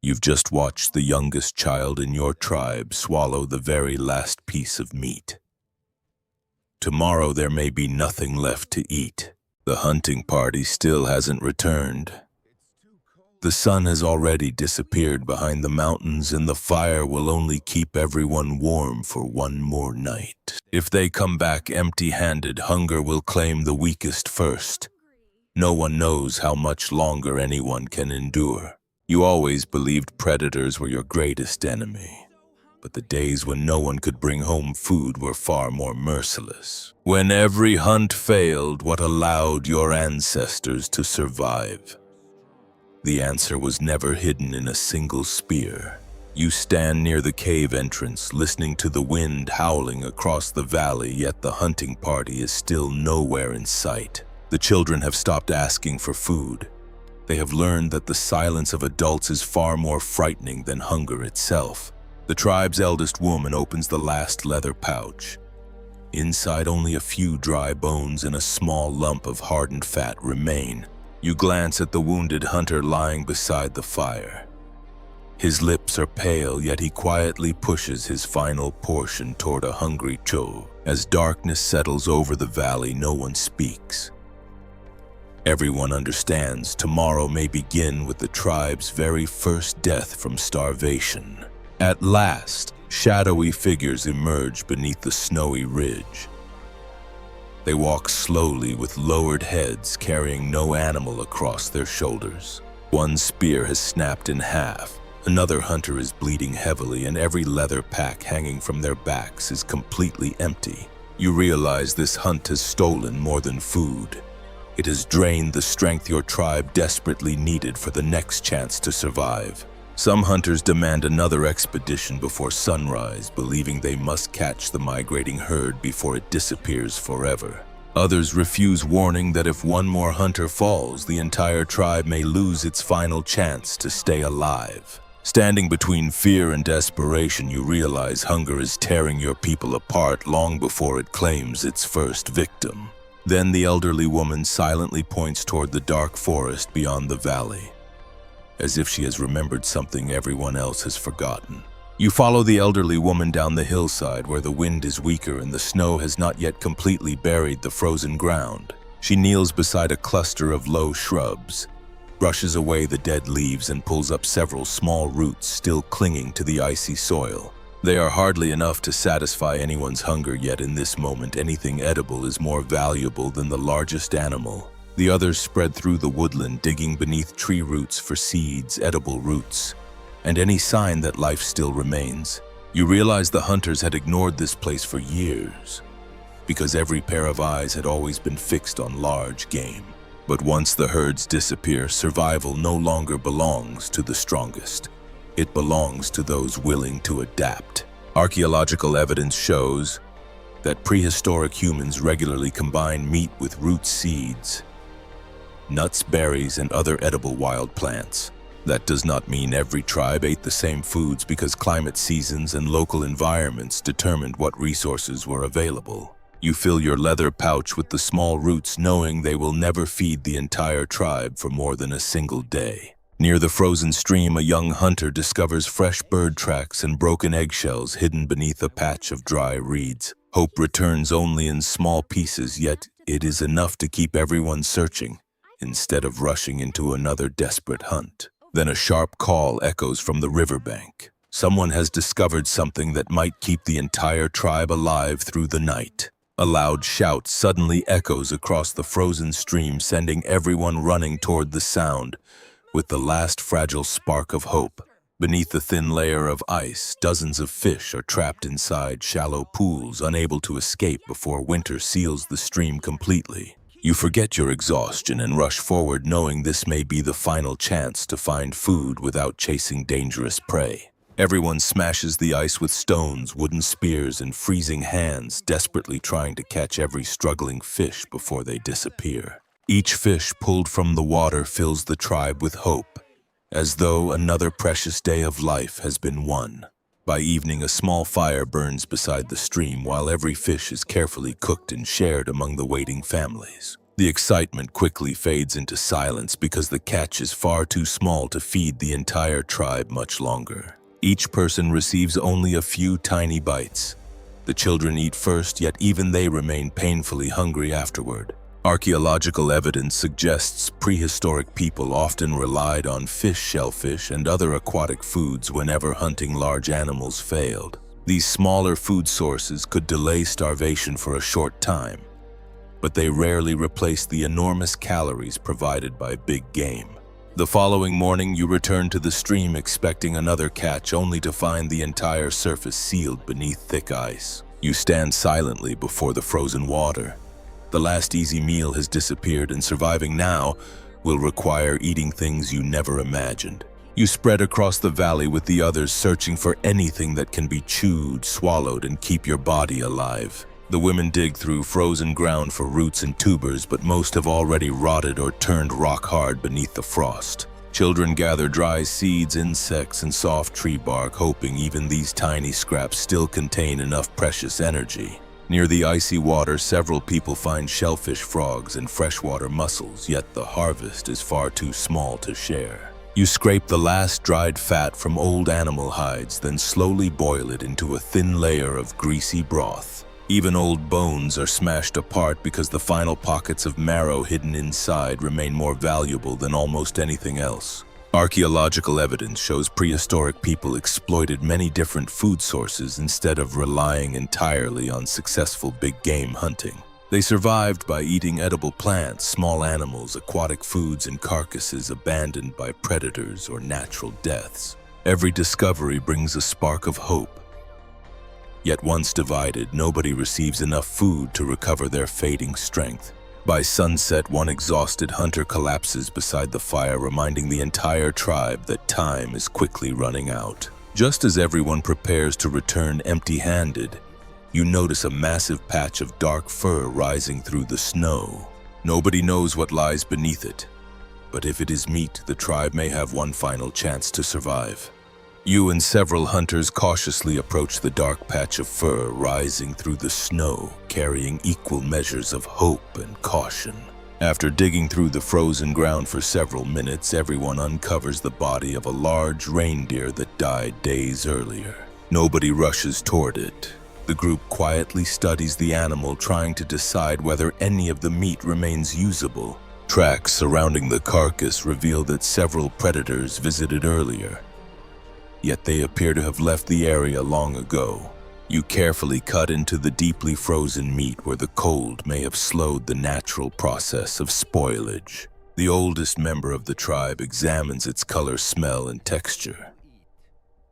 You've just watched the youngest child in your tribe swallow the very last piece of meat. Tomorrow there may be nothing left to eat. The hunting party still hasn't returned. The sun has already disappeared behind the mountains, and the fire will only keep everyone warm for one more night. If they come back empty-handed, hunger will claim the weakest first. No one knows how much longer anyone can endure. You always believed predators were your greatest enemy, but the days when no one could bring home food were far more merciless. When every hunt failed, what allowed your ancestors to survive? The answer was never hidden in a single spear. You stand near the cave entrance, listening to the wind howling across the valley, yet the hunting party is still nowhere in sight. The children have stopped asking for food. They have learned that the silence of adults is far more frightening than hunger itself. The tribe's eldest woman opens the last leather pouch. Inside, only a few dry bones and a small lump of hardened fat remain. You glance at the wounded hunter lying beside the fire. His lips are pale, yet he quietly pushes his final portion toward a hungry Cho. As darkness settles over the valley, no one speaks. Everyone understands tomorrow may begin with the tribe's very first death from starvation. At last, shadowy figures emerge beneath the snowy ridge. They walk slowly with lowered heads, carrying no animal across their shoulders. One spear has snapped in half, another hunter is bleeding heavily, and every leather pack hanging from their backs is completely empty. You realize this hunt has stolen more than food. It has drained the strength your tribe desperately needed for the next chance to survive. Some hunters demand another expedition before sunrise, believing they must catch the migrating herd before it disappears forever. Others refuse, warning that if one more hunter falls, the entire tribe may lose its final chance to stay alive. Standing between fear and desperation, you realize hunger is tearing your people apart long before it claims its first victim. Then the elderly woman silently points toward the dark forest beyond the valley, as if she has remembered something everyone else has forgotten. You follow the elderly woman down the hillside where the wind is weaker and the snow has not yet completely buried the frozen ground. She kneels beside a cluster of low shrubs, brushes away the dead leaves, and pulls up several small roots still clinging to the icy soil. They are hardly enough to satisfy anyone's hunger, yet in this moment anything edible is more valuable than the largest animal. The others spread through the woodland, digging beneath tree roots for seeds, edible roots, and any sign that life still remains. You realize the hunters had ignored this place for years, because every pair of eyes had always been fixed on large game. But once the herds disappear, survival no longer belongs to the strongest. It belongs to those willing to adapt. Archaeological evidence shows that prehistoric humans regularly combine meat with root seeds, nuts, berries, and other edible wild plants. That does not mean every tribe ate the same foods, because climate, seasons, and local environments determined what resources were available. You fill your leather pouch with the small roots, knowing they will never feed the entire tribe for more than a single day. Near the frozen stream, a young hunter discovers fresh bird tracks and broken eggshells hidden beneath a patch of dry reeds. Hope returns only in small pieces, yet it is enough to keep everyone searching, instead of rushing into another desperate hunt. Then a sharp call echoes from the riverbank. Someone has discovered something that might keep the entire tribe alive through the night. A loud shout suddenly echoes across the frozen stream, sending everyone running toward the sound, with the last fragile spark of hope. Beneath the thin layer of ice, dozens of fish are trapped inside shallow pools, unable to escape before winter seals the stream completely. You forget your exhaustion and rush forward, knowing this may be the final chance to find food without chasing dangerous prey. Everyone smashes the ice with stones, wooden spears, and freezing hands, desperately trying to catch every struggling fish before they disappear. Each fish pulled from the water fills the tribe with hope, as though another precious day of life has been won. By evening, a small fire burns beside the stream, while every fish is carefully cooked and shared among the waiting families. The excitement quickly fades into silence because the catch is far too small to feed the entire tribe much longer. Each person receives only a few tiny bites. The children eat first, yet even they remain painfully hungry afterward. Archaeological evidence suggests prehistoric people often relied on fish, shellfish, and other aquatic foods whenever hunting large animals failed. These smaller food sources could delay starvation for a short time, but they rarely replaced the enormous calories provided by big game. The following morning, you return to the stream expecting another catch, only to find the entire surface sealed beneath thick ice. You stand silently before the frozen water. The last easy meal has disappeared, and surviving now will require eating things you never imagined. You spread across the valley with the others, searching for anything that can be chewed, swallowed, and keep your body alive. The women dig through frozen ground for roots and tubers, but most have already rotted or turned rock hard beneath the frost. Children gather dry seeds, insects, and soft tree bark, hoping even these tiny scraps still contain enough precious energy. Near the icy water, several people find shellfish, frogs, and freshwater mussels, yet the harvest is far too small to share. You scrape the last dried fat from old animal hides, then slowly boil it into a thin layer of greasy broth. Even old bones are smashed apart because the final pockets of marrow hidden inside remain more valuable than almost anything else. Archaeological evidence shows prehistoric people exploited many different food sources instead of relying entirely on successful big game hunting. They survived by eating edible plants, small animals, aquatic foods, and carcasses abandoned by predators or natural deaths. Every discovery brings a spark of hope. Yet once divided, nobody receives enough food to recover their fading strength. By sunset, one exhausted hunter collapses beside the fire, reminding the entire tribe that time is quickly running out. Just as everyone prepares to return empty-handed, you notice a massive patch of dark fur rising through the snow. Nobody knows what lies beneath it, but if it is meat, the tribe may have one final chance to survive. You and several hunters cautiously approach the dark patch of fur rising through the snow, carrying equal measures of hope and caution. After digging through the frozen ground for several minutes, everyone uncovers the body of a large reindeer that died days earlier. Nobody rushes toward it. The group quietly studies the animal, trying to decide whether any of the meat remains usable. Tracks surrounding the carcass reveal that several predators visited earlier, yet they appear to have left the area long ago. You carefully cut into the deeply frozen meat where the cold may have slowed the natural process of spoilage. The oldest member of the tribe examines its color, smell, and texture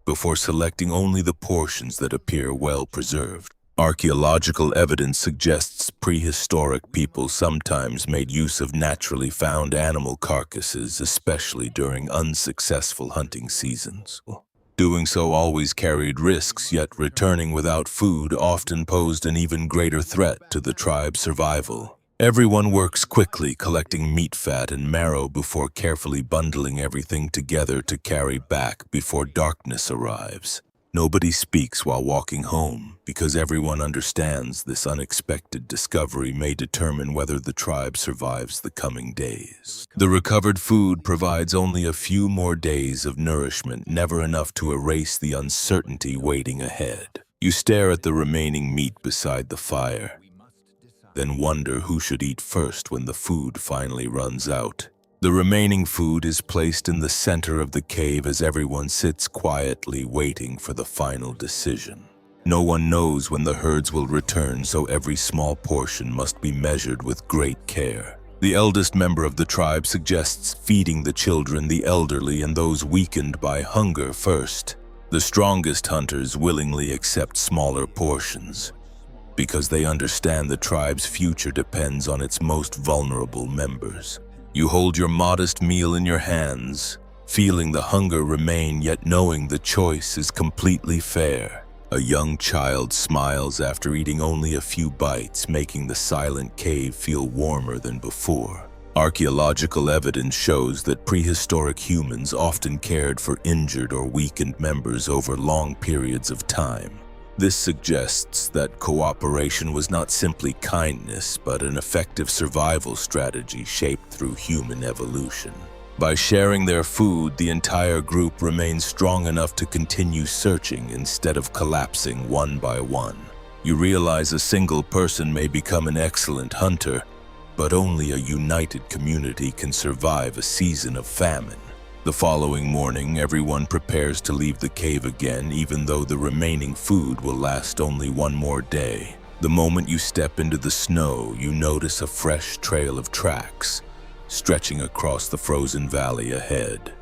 before selecting only the portions that appear well preserved. Archaeological evidence suggests prehistoric people sometimes made use of naturally found animal carcasses, especially during unsuccessful hunting seasons. Doing so always carried risks, yet returning without food often posed an even greater threat to the tribe's survival. Everyone works quickly, collecting meat, fat, and marrow before carefully bundling everything together to carry back before darkness arrives. Nobody speaks while walking home, because everyone understands this unexpected discovery may determine whether the tribe survives the coming days. The recovered food provides only a few more days of nourishment, never enough to erase the uncertainty waiting ahead. You stare at the remaining meat beside the fire, then wonder who should eat first when the food finally runs out. The remaining food is placed in the center of the cave as everyone sits quietly waiting for the final decision. No one knows when the herds will return, so every small portion must be measured with great care. The eldest member of the tribe suggests feeding the children, the elderly, and those weakened by hunger first. The strongest hunters willingly accept smaller portions, because they understand the tribe's future depends on its most vulnerable members. You hold your modest meal in your hands, feeling the hunger remain, yet knowing the choice is completely fair. A young child smiles after eating only a few bites, making the silent cave feel warmer than before. Archaeological evidence shows that prehistoric humans often cared for injured or weakened members over long periods of time. This suggests that cooperation was not simply kindness, but an effective survival strategy shaped through human evolution. By sharing their food, the entire group remains strong enough to continue searching instead of collapsing one by one. You realize a single person may become an excellent hunter, but only a united community can survive a season of famine. The following morning, everyone prepares to leave the cave again, even though the remaining food will last only one more day. The moment you step into the snow, you notice a fresh trail of tracks stretching across the frozen valley ahead.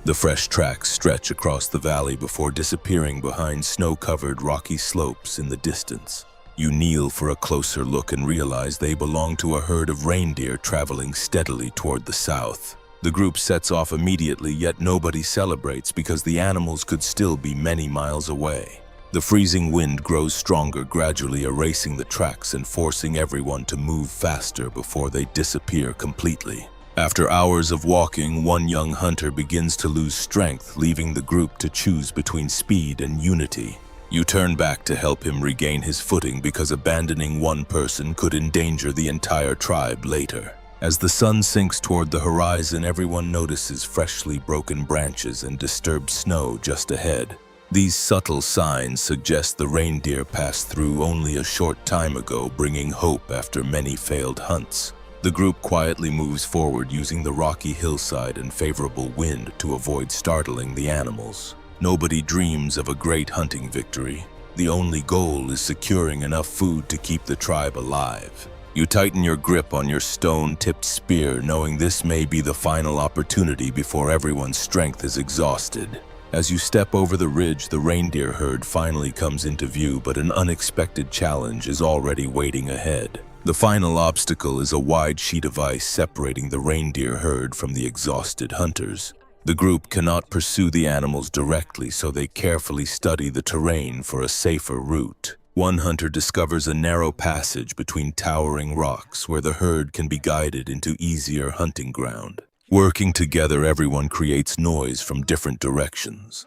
The fresh tracks stretch across the valley before disappearing behind snow-covered rocky slopes in the distance. You kneel for a closer look and realize they belong to a herd of reindeer traveling steadily toward the south. The group sets off immediately, yet nobody celebrates because the animals could still be many miles away. The freezing wind grows stronger, gradually erasing the tracks and forcing everyone to move faster before they disappear completely. After hours of walking, one young hunter begins to lose strength, leaving the group to choose between speed and unity. You turn back to help him regain his footing because abandoning one person could endanger the entire tribe later. As the sun sinks toward the horizon, everyone notices freshly broken branches and disturbed snow just ahead. These subtle signs suggest the reindeer passed through only a short time ago, bringing hope after many failed hunts. The group quietly moves forward, using the rocky hillside and favorable wind to avoid startling the animals. Nobody dreams of a great hunting victory. The only goal is securing enough food to keep the tribe alive. You tighten your grip on your stone-tipped spear, knowing this may be the final opportunity before everyone's strength is exhausted. As you step over the ridge, the reindeer herd finally comes into view, but an unexpected challenge is already waiting ahead. The final obstacle is a wide sheet of ice separating the reindeer herd from the exhausted hunters. The group cannot pursue the animals directly, so they carefully study the terrain for a safer route. One hunter discovers a narrow passage between towering rocks where the herd can be guided into easier hunting ground. Working together, everyone creates noise from different directions,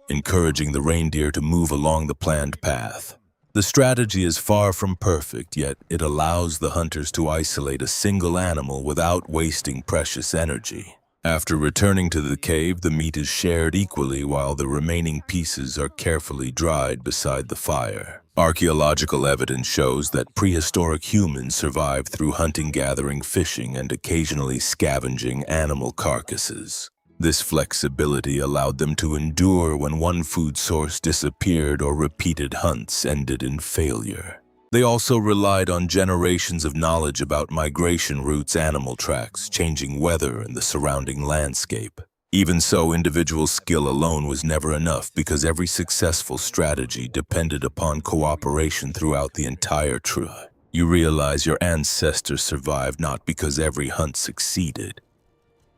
encouraging the reindeer to move along the planned path. The strategy is far from perfect, yet it allows the hunters to isolate a single animal without wasting precious energy. After returning to the cave, the meat is shared equally while the remaining pieces are carefully dried beside the fire. Archaeological evidence shows that prehistoric humans survived through hunting, gathering, fishing, and occasionally scavenging animal carcasses. This flexibility allowed them to endure when one food source disappeared or repeated hunts ended in failure. They also relied on generations of knowledge about migration routes, animal tracks, changing weather, and the surrounding landscape. Even so, individual skill alone was never enough because every successful strategy depended upon cooperation throughout the entire tribe. You realize your ancestors survived not because every hunt succeeded,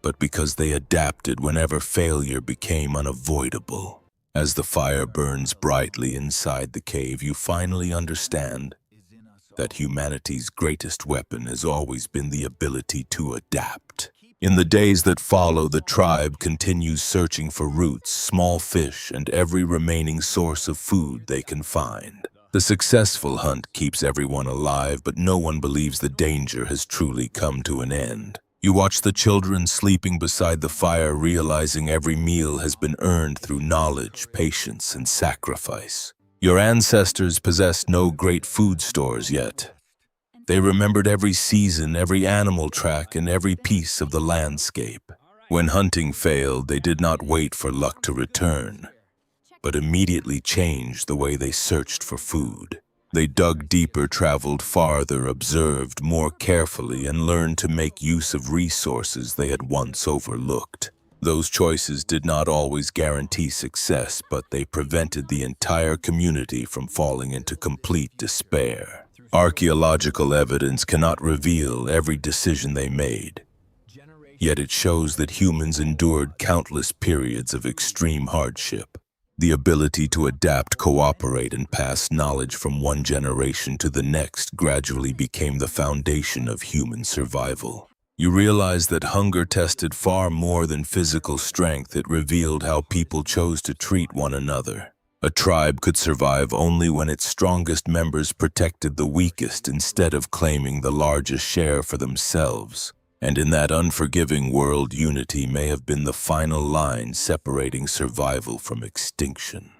but because they adapted whenever failure became unavoidable. As the fire burns brightly inside the cave, you finally understand that humanity's greatest weapon has always been the ability to adapt. In the days that follow, the tribe continues searching for roots, small fish, and every remaining source of food they can find. The successful hunt keeps everyone alive, but no one believes the danger has truly come to an end. You watch the children sleeping beside the fire, realizing every meal has been earned through knowledge, patience, and sacrifice. Your ancestors possessed no great food stores yet. They remembered every season, every animal track, and every piece of the landscape. When hunting failed, they did not wait for luck to return, but immediately changed the way they searched for food. They dug deeper, traveled farther, observed more carefully, and learned to make use of resources they had once overlooked. Those choices did not always guarantee success, but they prevented the entire community from falling into complete despair. Archaeological evidence cannot reveal every decision they made, yet it shows that humans endured countless periods of extreme hardship. The ability to adapt, cooperate, and pass knowledge from one generation to the next gradually became the foundation of human survival. You realize that hunger tested far more than physical strength. It revealed how people chose to treat one another. A tribe could survive only when its strongest members protected the weakest instead of claiming the largest share for themselves. And in that unforgiving world, unity may have been the final line separating survival from extinction.